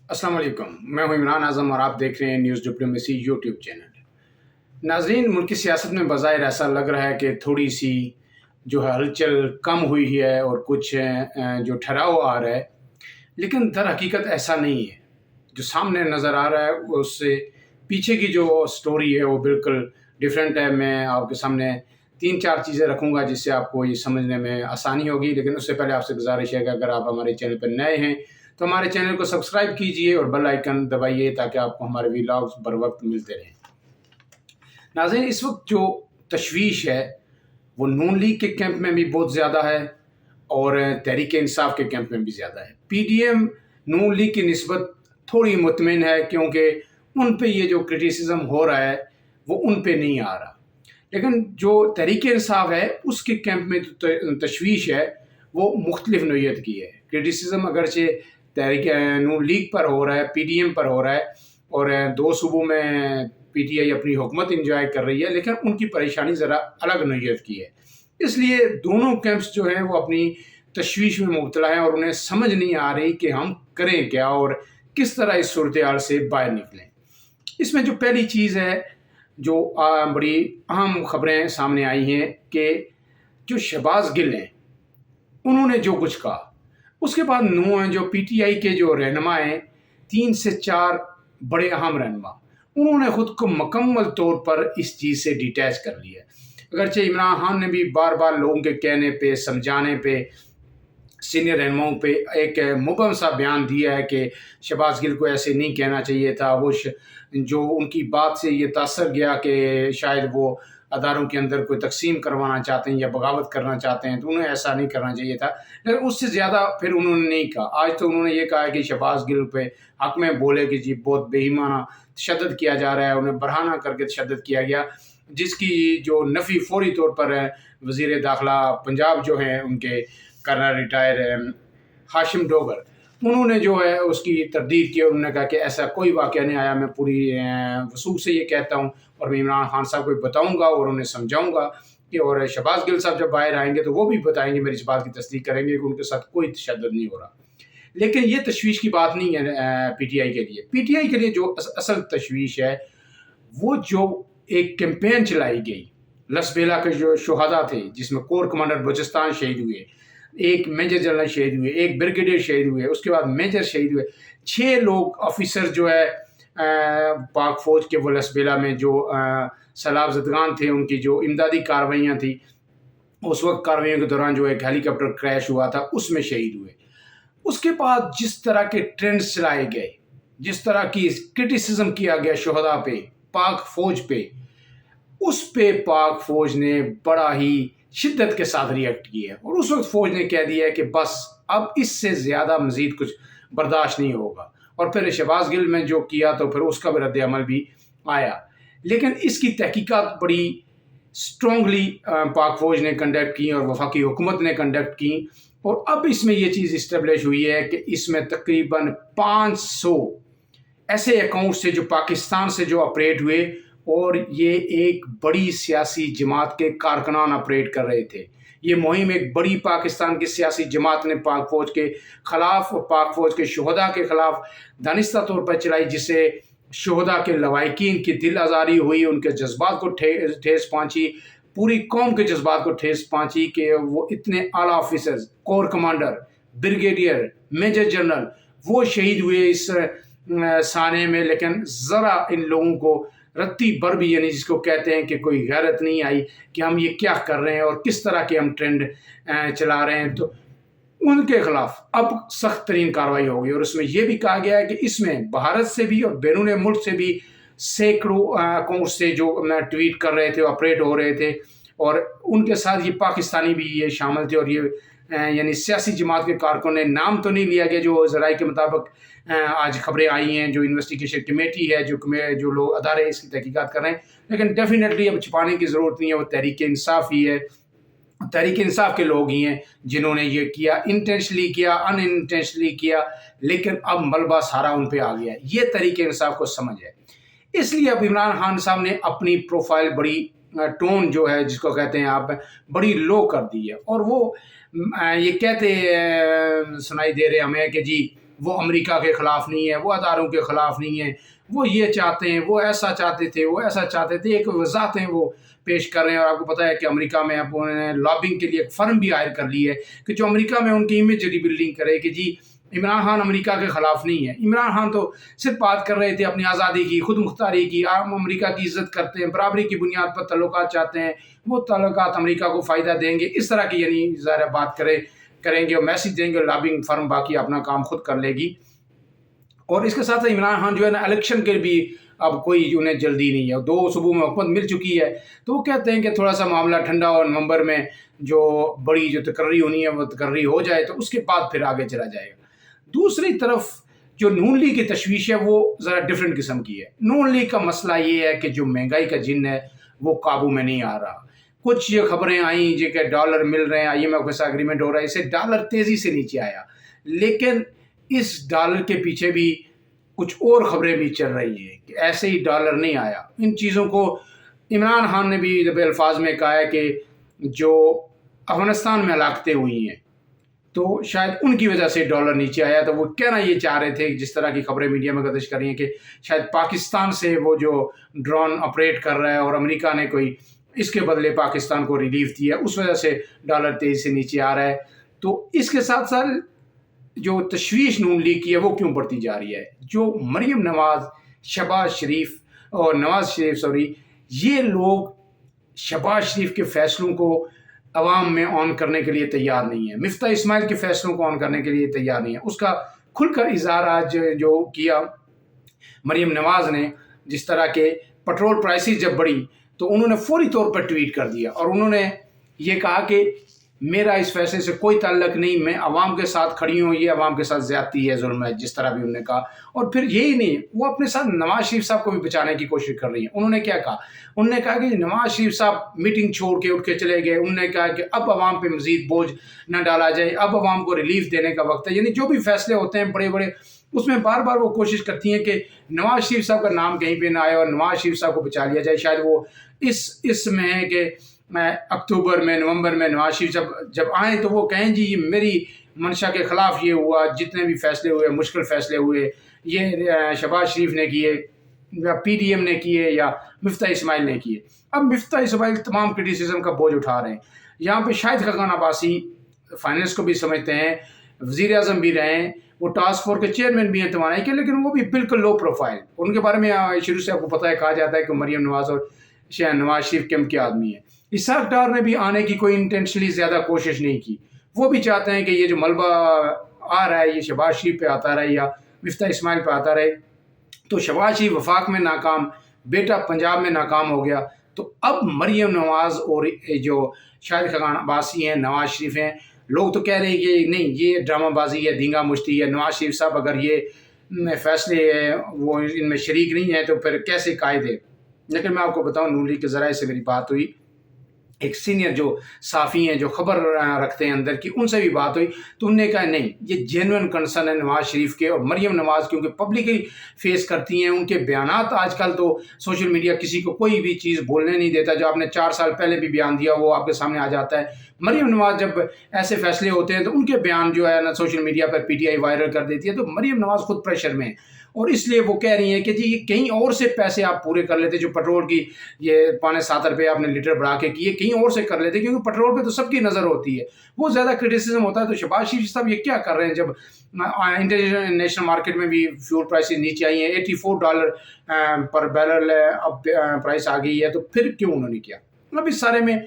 अस्सलाम वालेकुम। मैं हूं इमरान आज़म और आप देख रहे हैं न्यूज़ डिप्लोमेसी यूट्यूब चैनल। नाज़रीन, मुल्की सियासत में बज़ाहिर ऐसा लग रहा है कि थोड़ी सी जो है हलचल कम हुई है और कुछ जो ठहराव आ रहा है, लेकिन दर हकीकत ऐसा नहीं है। जो सामने नज़र आ रहा है उससे पीछे की जो स्टोरी है वो बिल्कुल डिफरेंट है। मैं आपके सामने 3-4 चीज़ें रखूँगा जिससे आपको ये समझने में आसानी होगी। लेकिन उससे पहले आपसे गुज़ारिश है कि अगर आप हमारे चैनल पर नए हैं तो हमारे चैनल को सब्सक्राइब कीजिए और बेल आइकन दबाइए ताकि आपको हमारे व्लॉग्स बर वक्त मिलते रहें। नाज़रीन, इस वक्त जो तशवीश है वो नून लीग के कैंप में भी बहुत ज़्यादा है और तहरीक इंसाफ के कैंप में भी ज़्यादा है। पीडीएम नून लीग की निस्बत थोड़ी मुतमिन है क्योंकि उन पे ये जो क्रिटिसिज्म हो रहा है वो उन पे नहीं आ रहा। लेकिन जो तहरीक इंसाफ है उसके कैंप में जो तशवीश है वो मुख्तलिफ नोयत की है। क्रिटिसिज्म अगरचे तहरीक नून लीग पर हो रहा है, पीडीएम पर हो रहा है और दो सूबों में पीटीआई अपनी हुकूमत इंजॉय कर रही है, लेकिन उनकी परेशानी ज़रा अलग नोयत की है। इसलिए दोनों कैंप्स जो हैं वो अपनी तशवीश में मुब्तला हैं और उन्हें समझ नहीं आ रही कि हम करें क्या और किस तरह इस सूरत हाल से बाहर निकलें। इसमें जो पहली चीज़ है, जो बड़ी अहम खबरें सामने आई हैं कि जो शहबाज गिल हैं उन्होंने जो कुछ कहा, उसके बाद जो पीटीआई के जो रहनुमा हैं, 3 से 4 बड़े अहम रहनुमा, उन्होंने खुद को मुकम्मल तौर पर इस चीज़ से डिटैच कर लिया है। अगरचे इमरान खान ने भी बार बार लोगों के कहने पे, समझाने पे, सीनियर रहनुमाओं पे एक मुबहम सा बयान दिया है कि शहबाज गिल को ऐसे नहीं कहना चाहिए था। वो जो उनकी बात से ये तासर गया कि शायद वो अदारों के अंदर कोई तकसीम करवाना चाहते हैं या बगावत करना चाहते हैं, तो उन्हें ऐसा नहीं करना चाहिए था। लेकिन उससे ज़्यादा फिर उन्होंने नहीं कहा। आज तो उन्होंने ये कहा है कि शहबाज गिल पे हक में बोले कि जी बहुत बेईमाना तशद्दुद किया जा रहा है, उन्हें बरहाना करके तशद्दुद किया गया, जिसकी जो नफ़ी फ़ौरी तौर पर है वज़ीर दाखिला पंजाब जो हैं उनके कर्नल रिटायर हाशिम डोगर, उन्होंने जो है उसकी तरदीद की और उन्होंने कहा कि ऐसा कोई वाक़या नहीं आया। मैं पूरी वसूख से ये कहता हूँ और मैं इमरान खान साहब को बताऊँगा और उन्हें समझाऊँगा कि और शहबाज गिल साहब जब बाहर आएँगे तो वो भी बताएँगे, मेरी इस बात की तस्दीक करेंगे कि उनके साथ कोई तशद्दुद नहीं हो रहा। लेकिन ये तशवीश की बात नहीं है पीटीआई के लिए। पीटीआई के लिए जो असल तशवीश है वो जो एक कैंपेन चलाई गई, लसबेला के जो शुहदा थे जिसमें कोर कमांडर बलूचिस्तान शहीद हुए, एक मेजर जनरल शहीद हुए, एक ब्रिगेडियर शहीद हुए, उसके बाद मेजर शहीद हुए, 6 लोग ऑफिसर जो है पाक फ़ौज के वो लसबेला में जो सैलाब ज़दगान थे उनकी जो इमदादी कार्रवाइयाँ थी, उस वक्त कार्रवाइयों के दौरान जो एक हेलीकॉप्टर क्रैश हुआ था उसमें शहीद हुए। उसके बाद जिस तरह के ट्रेंड्स चलाए गए, जिस तरह की क्रिटिसिज्म किया गया शुहदा पे, पाक फ़ौज पे, उस पे पाक फ़ौज ने बड़ा ही शिद्दत के साथ रिएक्ट किया और उस वक्त फ़ौज ने कह दिया कि बस अब इससे ज़्यादा मज़ीद कुछ बर्दाश्त नहीं होगा। और फिर शहबाज गिल में जो किया तो फिर उसका भी रद्द अमल भी आया। लेकिन इसकी तहकीकात बड़ी स्ट्रॉन्गली पाक फ़ौज ने कंडक्ट की और वफाकी हुकूमत ने कंडक्ट की और अब इसमें ये चीज़ इस्टेब्लिश हुई है कि इसमें तकरीबन 500 ऐसे अकाउंट से जो पाकिस्तान से जो ऑपरेट हुए और ये एक बड़ी सियासी जमात के कारकुनान ऑपरेट कर रहे थे। ये मुहिम एक बड़ी पाकिस्तान की सियासी जमात ने पाक फ़ौज के ख़िलाफ़ और पाक फ़ौज के शुहदा के ख़िलाफ़ दानिस्ता तौर पर चलाई, जिससे शुहदा के लवाहिकीन की दिल आज़ारी हुई, उनके जज्बात को ठेस पहुँची, पूरी कौम के जज्बात को ठेस पहुँची कि वो इतने आला officers, corps commander, brigadier, major general वो शहीद हुए इस साने में। लेकिन ज़रा इन लोगों को रत्ती भर भी, यानी जिसको कहते हैं कि कोई गैरत नहीं आई कि हम ये क्या कर रहे हैं और किस तरह के हम ट्रेंड चला रहे हैं, तो उनके खिलाफ अब सख्त तरीन कार्रवाई होगी। और उसमें यह भी कहा गया है कि इसमें भारत से भी और बैरून मुल्क से भी सैकड़ों अकाउंट से जो ट्वीट कर रहे थे, ऑपरेट हो रहे थे और उनके साथ ये पाकिस्तानी भी ये शामिल थे। और ये यानी सियासी जमात के कारकुन ने नाम तो नहीं लिया गया, जो ज़राए के मुताबिक आज खबरें आई हैं, जो इन्वेस्टिगेशन कमेटी है, जो लोग अदारे इसकी तहकीकात कर रहे हैं, लेकिन डेफिनेटली अब छिपाने की ज़रूरत नहीं है, वो तहरीक इंसाफ ही है, तहरीक इंसाफ के लोग ही हैं जिन्होंने ये किया, इंटेंशनली किया, अनइंटेंशनली किया, लेकिन अब मलबा सारा उन पर आ गया है। ये तहरीक इंसाफ को समझ है। इसलिए अब इमरान खान साहब ने अपनी प्रोफाइल बड़ी टोन जो है जिसको कहते हैं आप, बड़ी लो कर दी है और वो ये कहते सुनाई दे रहे हमें कि जी وہ امریکہ کے خلاف نہیں ہے، وہ اداروں کے خلاف نہیں ہے، وہ یہ چاہتے ہیں، وہ ایسا چاہتے تھے، وہ ایسا چاہتے تھے، ایک وضاحتیں وہ پیش کر رہے ہیں۔ اور آپ کو پتہ ہے کہ امریکہ میں اب انہوں نے لابنگ کے لیے ایک فرم بھی ہائر کر لی ہے کہ جو امریکہ میں ان کی امیج ری بلڈنگ کرے کہ جی عمران خان امریکہ کے خلاف نہیں ہے۔ عمران خان تو صرف بات کر رہے تھے اپنی آزادی کی، خود مختاری کی، عام امریکہ کی عزت کرتے ہیں، برابری کی بنیاد پر تعلقات چاہتے ہیں، وہ تعلقات امریکہ کو فائدہ دیں گے، اس طرح کی یعنی ظاہر بات کریں گے اور میسج دیں گے، لابنگ فرم باقی اپنا کام خود کر لے گی۔ اور اس کے ساتھ عمران خان جو ہے نا الیکشن کے بھی اب کوئی انہیں جلدی نہیں ہے، 2 صوبوں میں حکومت مل چکی ہے، تو وہ کہتے ہیں کہ تھوڑا سا معاملہ ٹھنڈا اور نومبر میں جو بڑی جو تقرری ہونی ہے وہ تقرری ہو جائے تو اس کے بعد پھر آگے چلا جائے گا۔ دوسری طرف جو نون لیگ کی تشویش ہے وہ ذرا ڈیفرنٹ قسم کی ہے۔ نون لیگ کا مسئلہ یہ ہے کہ جو مہنگائی کا جن ہے وہ قابو میں نہیں آ رہا۔ کچھ یہ خبریں آئیں جو کہ ڈالر مل رہے ہیں، IMF کے ساتھ اگریمنٹ ہو رہا ہے، اسے ڈالر تیزی سے نیچے آیا، لیکن اس ڈالر کے پیچھے بھی کچھ اور خبریں بھی چل رہی ہیں کہ ایسے ہی ڈالر نہیں آیا۔ ان چیزوں کو عمران خان نے بھی دبے الفاظ میں کہا ہے کہ جو افغانستان میں ہلاکتیں ہوئی ہیں تو شاید ان کی وجہ سے ڈالر نیچے آیا، تو وہ کہنا یہ چاہ رہے تھے جس طرح کی خبریں میڈیا میں گردش کر رہی ہیں کہ شاید پاکستان سے وہ جو ڈرون آپریٹ کر رہا ہے اور امریکہ نے کوئی اس کے بدلے پاکستان کو ریلیف دیا، اس وجہ سے ڈالر تیزی سے نیچے آ رہا ہے۔ تو اس کے ساتھ ساتھ جو تشویش نون لیگ کی ہے وہ کیوں بڑھتی جا رہی ہے؟ جو مریم نواز، نواز شریف یہ لوگ شہباز شریف کے فیصلوں کو عوام میں آن کرنے کے لیے تیار نہیں ہے، مفتاح اسماعیل کے فیصلوں کو آن کرنے کے لیے تیار نہیں ہے۔ اس کا کھل کر اظہار آج جو کیا مریم نواز نے، جس طرح کے پٹرول پرائسز جب بڑھی تو انہوں نے فوری طور پر ٹویٹ کر دیا اور انہوں نے یہ کہا کہ میرا اس فیصلے سے کوئی تعلق نہیں، میں عوام کے ساتھ کھڑی ہوں، یہ عوام کے ساتھ زیادتی ہے، ظلم ہے، جس طرح بھی انہوں نے کہا۔ اور پھر یہی نہیں، وہ اپنے ساتھ نواز شریف صاحب کو بھی بچانے کی کوشش کر رہی ہیں۔ انہوں نے کیا کہا؟ انہوں نے کہا کہ نواز شریف صاحب میٹنگ چھوڑ کے اٹھ کے چلے گئے، انہوں نے کہا کہ اب عوام پہ مزید بوجھ نہ ڈالا جائے، اب عوام کو ریلیف دینے کا وقت ہے۔ یعنی جو بھی فیصلے ہوتے ہیں بڑے بڑے، اس میں بار بار وہ کوشش کرتی ہیں کہ نواز شریف صاحب کا نام کہیں پہ نہ آئے اور نواز شریف صاحب کو بچا لیا جائے۔ شاید وہ اس میں ہے کہ اکتوبر میں، نومبر میں نواز شریف جب آئیں تو وہ کہیں جی یہ میری منشا کے خلاف یہ ہوا، جتنے بھی فیصلے ہوئے، مشکل فیصلے ہوئے، یہ شہباز شریف نے کیے یا PDM نے کیے یا مفتاح اسماعیل نے کیے۔ اب مفتاح اسماعیل تمام کرٹیسزم کا بوجھ اٹھا رہے ہیں۔ یہاں پہ شاہد خاقان عباسی فائنانس کو بھی سمجھتے ہیں، وزیر اعظم بھی رہے ہیں، وہ ٹاسک فورس کے چیئرمین بھی ہیں توانائی کے، لیکن وہ بھی بالکل لو پروفائل۔ ان کے بارے میں شروع سے آپ کو پتہ ہے، کہا جاتا ہے کہ مریم نواز اور نواز شریف کم کے آدمی ہیں۔ اسحاق ڈار نے بھی آنے کی کوئی انٹینشنلی زیادہ کوشش نہیں کی، وہ بھی چاہتے ہیں کہ یہ جو ملبہ آ رہا ہے یہ شہباز شریف پہ آتا رہے یا مفتاح اسماعیل پہ آتا رہے۔ تو شہباز شریف وفاق میں ناکام، بیٹا پنجاب میں ناکام ہو گیا، تو اب مریم نواز اور جو شاہد خاقان عباسی ہیں، نواز شریف ہیں، لوگ تو کہہ رہے ہیں کہ نہیں یہ ڈرامہ بازی ہے، دھینگا مشتی ہے، نواز شریف صاحب اگر یہ فیصلے وہ ان میں شریک نہیں ہیں تو پھر کیسے قائد ہے۔ لیکن میں آپ کو بتاؤں، نون لیگ کے ذرائع سے میری بات ہوئی، ایک سینئر جو صحافی ہیں جو خبر رکھتے ہیں اندر کی، ان سے بھی بات ہوئی تو انہوں نے کہا نہیں یہ جینوئن کنسرن ہے نواز شریف کے، اور مریم نواز کیونکہ پبلکلی فیس کرتی ہیں، ان کے بیانات آج کل تو سوشل میڈیا کسی کو کوئی بھی چیز بولنے نہیں دیتا، جو آپ نے 4 سال پہلے بھی بیان دیا وہ آپ کے سامنے آ جاتا ہے۔ مریم نواز جب ایسے فیصلے ہوتے ہیں تو ان کے بیان جو ہے نا سوشل میڈیا پر PTI وائرل کر دیتی ہے، تو مریم نواز خود پریشر میں ہے اور اس لیے وہ کہہ رہی ہیں کہ جی یہ کہیں اور سے پیسے آپ پورے کر لیتے، جو پٹرول کی یہ 5.7 روپے آپ نے لیٹر بڑھا کے کیے، کہیں اور سے کر لیتے، کیونکہ پٹرول پہ تو سب کی نظر ہوتی ہے، وہ زیادہ کرٹیسزم ہوتا ہے۔ تو شہباز شریف صاحب یہ کیا کر رہے ہیں؟ جب انٹرنیشنل مارکیٹ میں بھی فیول پرائسز نیچے آئی ہیں، $84 پر بیرل اب پرائس آ گئی ہے، تو پھر کیوں انہوں نے کیا؟ مطلب اس سارے میں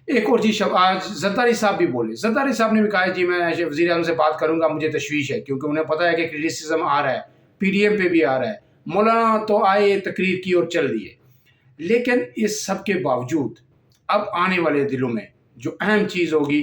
ایک اور چیز آج زرداری صاحب بھی بولے، زرداری صاحب نے بھی کہا جی میں وزیر اعظم سے بات کروں گا، مجھے تشویش ہے، کیونکہ انہیں پتہ ہے کہ کرٹیسزم آ رہا ہے، PDM پہ بھی آ رہا ہے، مولانا تو آئے تقریر کی اور چل دیے۔ لیکن اس سب کے باوجود اب آنے والے دنوں میں جو اہم چیز ہوگی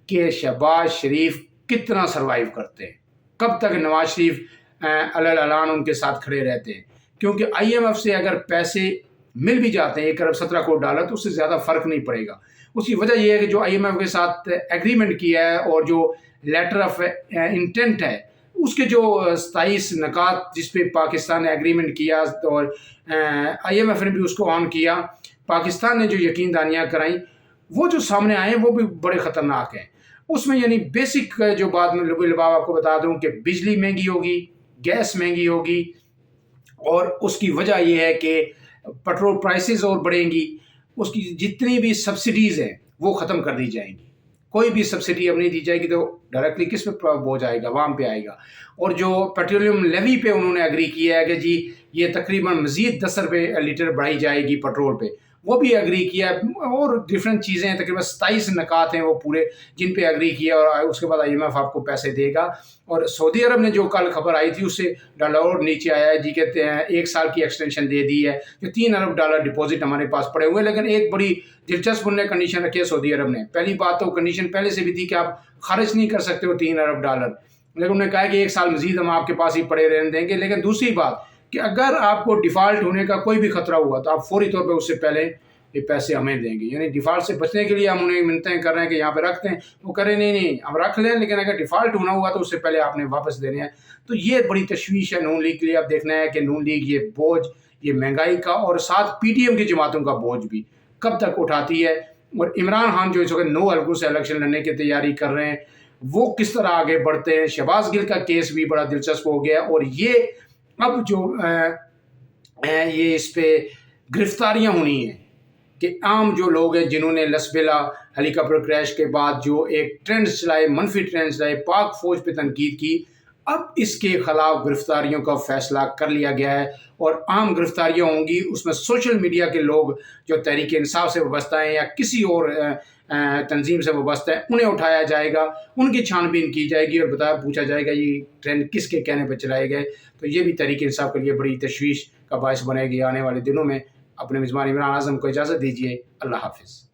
کہ شہباز شریف کتنا سروائیو کرتے ہیں، کب تک نواز شریف اعلان ان کے ساتھ کھڑے رہتے ہیں، کیونکہ IMF سے اگر پیسے مل بھی جاتے ہیں $1.17 کروڑ تو اس سے زیادہ فرق نہیں پڑے گا۔ اس کی وجہ یہ ہے کہ جو IMF کے ساتھ ایگریمنٹ کیا ہے اور جو لیٹر آف انٹینٹ ہے، اس کے جو 27 نکات جس پہ پاکستان نے ایگریمنٹ کیا اور IMF نے بھی اس کو آن کیا، پاکستان نے جو یقین دہانیاں کرائیں وہ جو سامنے آئے ہیں وہ بھی بڑے خطرناک ہیں۔ उसमें यानी बेसिक जो बात मैं लबाब आपको बता दूं कि बिजली महंगी होगी, गैस महंगी होगी, और उसकी वजह यह है कि पेट्रोल प्राइसेस और बढ़ेंगी। उसकी जितनी भी सब्सिडीज़ हैं वो ख़त्म कर दी जाएंगी। कोई भी सब्सिडी अब नहीं दी जाएगी, तो डायरेक्टली किस पे बोझ आएगा? आवाम पे आएगा। और जो पेट्रोलियम लेवी पे उन्होंने एग्री किया है कि जी ये तकरीबन मज़ीद 10 रुपये लीटर बढ़ाई जाएगी पेट्रोल पे, वो भी एग्री किया है। और डिफरेंट चीज़ें हैं, तकरीबन 27 नकात हैं वो पूरे जिन पे एग्री किया, और उसके बाद IMF आपको पैसे देगा। और सऊदी अरब ने जो कल खबर आई थी उससे डॉलर और नीचे आया है जी। कहते हैं 1 साल की एक्सटेंशन दे दी है, जो $3 अरब डिपॉजिट हमारे पास पड़े हुए हैं। लेकिन एक बड़ी दिलचस्प उन्होंने कंडीशन रखी है सऊदी अरब ने। पहली बात तो कंडीशन पहले से भी थी कि आप खर्च नहीं कर सकते हो $3 अरब, लेकिन उन्होंने कहा कि 1 साल मजीद हम आपके पास ही पड़े रहने देंगे। लेकिन दूसरी बात कि अगर आपको डिफ़ॉल्ट होने का कोई भी खतरा हुआ तो आप फौरी तौर पे उससे पहले ये पैसे हमें देंगे। यानी डिफ़ॉल्ट से बचने के लिए हम उन्हें मिन्नतें कर रहे हैं कि यहाँ पे रखते हैं, वो कह रहे नहीं हम रख लें, लेकिन अगर डिफ़ॉल्ट होना हुआ तो उससे पहले आपने वापस देने हैं। तो ये बड़ी तशवीश है नून लीग के लिए। अब देखना है कि नून लीग ये बोझ, ये महंगाई का और साथ PTM की जमातों का बोझ भी कब तक उठाती है। और इमरान खान जो इस वक्त 9 हल्कों से इलेक्शन लड़ने की तैयारी कर रहे हैं, वो किस तरह आगे बढ़ते हैं। शहबाज गिल का केस भी बड़ा दिलचस्प हो गया, और ये अब जो ये इस पे गिरफ्तारियां होनी हैं कि आम जो लोग हैं जिन्होंने लसबेला हेलीकॉप्टर क्रैश के बाद जो एक ट्रेंड चलाए, मनफी ट्रेंड चलाए, पाक फौज पे तनकीद की, अब इसके खिलाफ गिरफ्तारियों का फैसला कर लिया गया है। और आम गिरफ्तारियां होंगी, उसमें सोशल मीडिया के लोग जो तहरीक इंसाफ से वाबस्ता हैं या किसी और तंजीम से वाबस्ता है, उन्हें उठाया जाएगा, उनकी छानबीन की जाएगी और पूछा जाएगा ये ट्रेंड किसके कहने पर चलाए गए। तो ये भी तहरीक इंसाफ के लिए बड़ी तशवीश का बायस बनेगी आने वाले दिनों में। अपने मेज़बान इमरान आज़म को इजाज़त दीजिए। अल्लाह हाफ़िज़।